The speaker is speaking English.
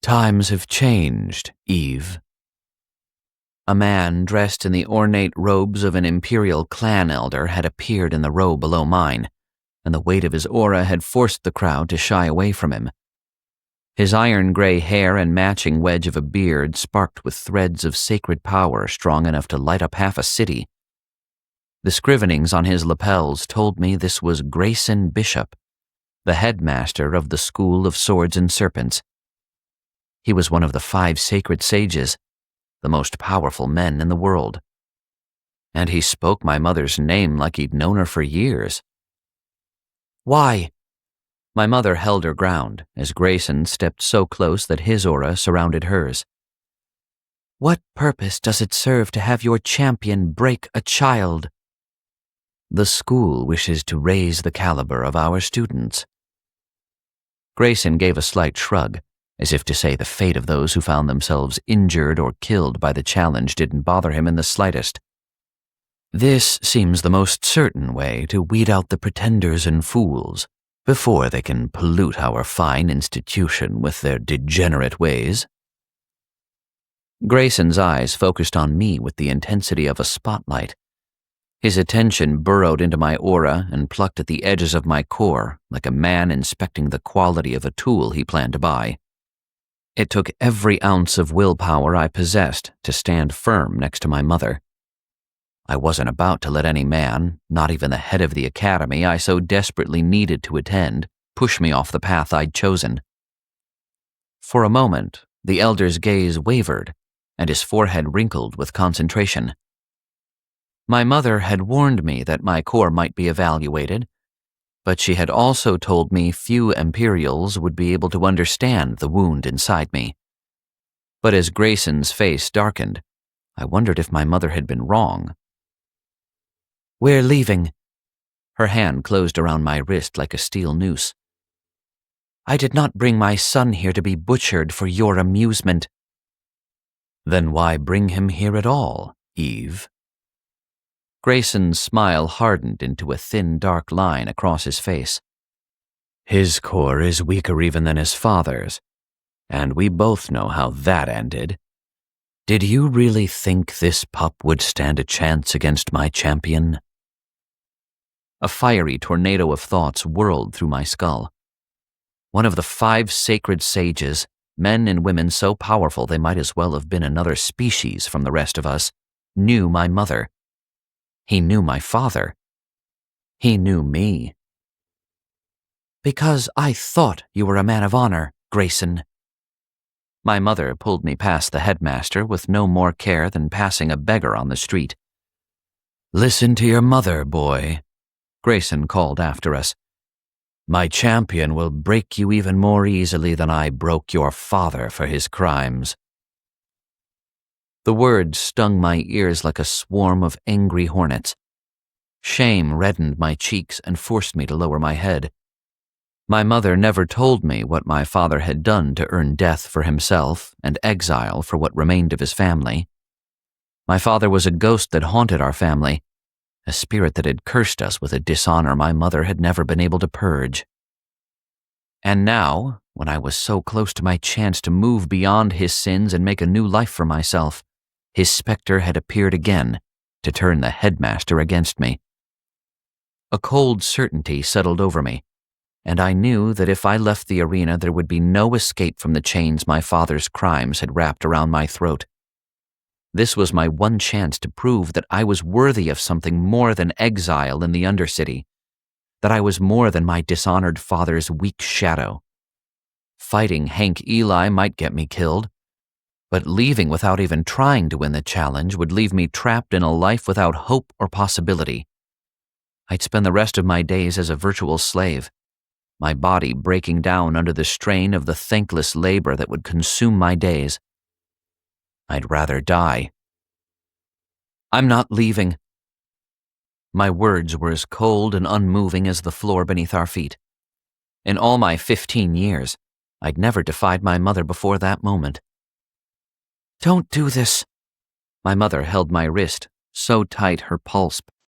Times have changed, Eve. A man dressed in the ornate robes of an imperial clan elder had appeared in the row below mine, and the weight of his aura had forced the crowd to shy away from him. His iron-gray hair and matching wedge of a beard sparked with threads of sacred power strong enough to light up half a city. The scrivenings on his lapels told me this was Grayson Bishop, the headmaster of the School of Swords and Serpents. He was one of the 5 sacred sages, the most powerful men in the world. And he spoke my mother's name like he'd known her for years. "Why?" My mother held her ground as Grayson stepped so close that his aura surrounded hers. "What purpose does it serve to have your champion break a child?" "The school wishes to raise the caliber of our students." Grayson gave a slight shrug, as if to say the fate of those who found themselves injured or killed by the challenge didn't bother him in the slightest. "This seems the most certain way to weed out the pretenders and fools before they can pollute our fine institution with their degenerate ways." Grayson's eyes focused on me with the intensity of a spotlight. His attention burrowed into my aura and plucked at the edges of my core like a man inspecting the quality of a tool he planned to buy. It took every ounce of willpower I possessed to stand firm next to my mother. I wasn't about to let any man, not even the head of the academy I so desperately needed to attend, push me off the path I'd chosen. For a moment, the elder's gaze wavered, and his forehead wrinkled with concentration. My mother had warned me that my core might be evaluated, but she had also told me few Imperials would be able to understand the wound inside me. But as Grayson's face darkened, I wondered if my mother had been wrong. "We're leaving." Her hand closed around my wrist like a steel noose. "I did not bring my son here to be butchered for your amusement." "Then why bring him here at all, Eve?" Grayson's smile hardened into a thin, dark line across his face. "His core is weaker even than his father's, and we both know how that ended. Did you really think this pup would stand a chance against my champion?" A fiery tornado of thoughts whirled through my skull. One of the 5 sacred sages, men and women so powerful they might as well have been another species from the rest of us, knew my mother. He knew my father. He knew me. "Because I thought you were a man of honor, Grayson." My mother pulled me past the headmaster with no more care than passing a beggar on the street. "Listen to your mother, boy," Grayson called after us. "My champion will break you even more easily than I broke your father for his crimes." The words stung my ears like a swarm of angry hornets. Shame reddened my cheeks and forced me to lower my head. My mother never told me what my father had done to earn death for himself and exile for what remained of his family. My father was a ghost that haunted our family, a spirit that had cursed us with a dishonor my mother had never been able to purge. And now, when I was so close to my chance to move beyond his sins and make a new life for myself, his specter had appeared again to turn the headmaster against me. A cold certainty settled over me, and I knew that if I left the arena there would be no escape from the chains my father's crimes had wrapped around my throat. This was my one chance to prove that I was worthy of something more than exile in the Undercity, that I was more than my dishonored father's weak shadow. Fighting Hank Eli might get me killed, but leaving without even trying to win the challenge would leave me trapped in a life without hope or possibility. I'd spend the rest of my days as a virtual slave, my body breaking down under the strain of the thankless labor that would consume my days. I'd rather die. "I'm not leaving." My words were as cold and unmoving as the floor beneath our feet. In all my 15 years, I'd never defied my mother before that moment. "Don't do this." My mother held my wrist, so tight her pulse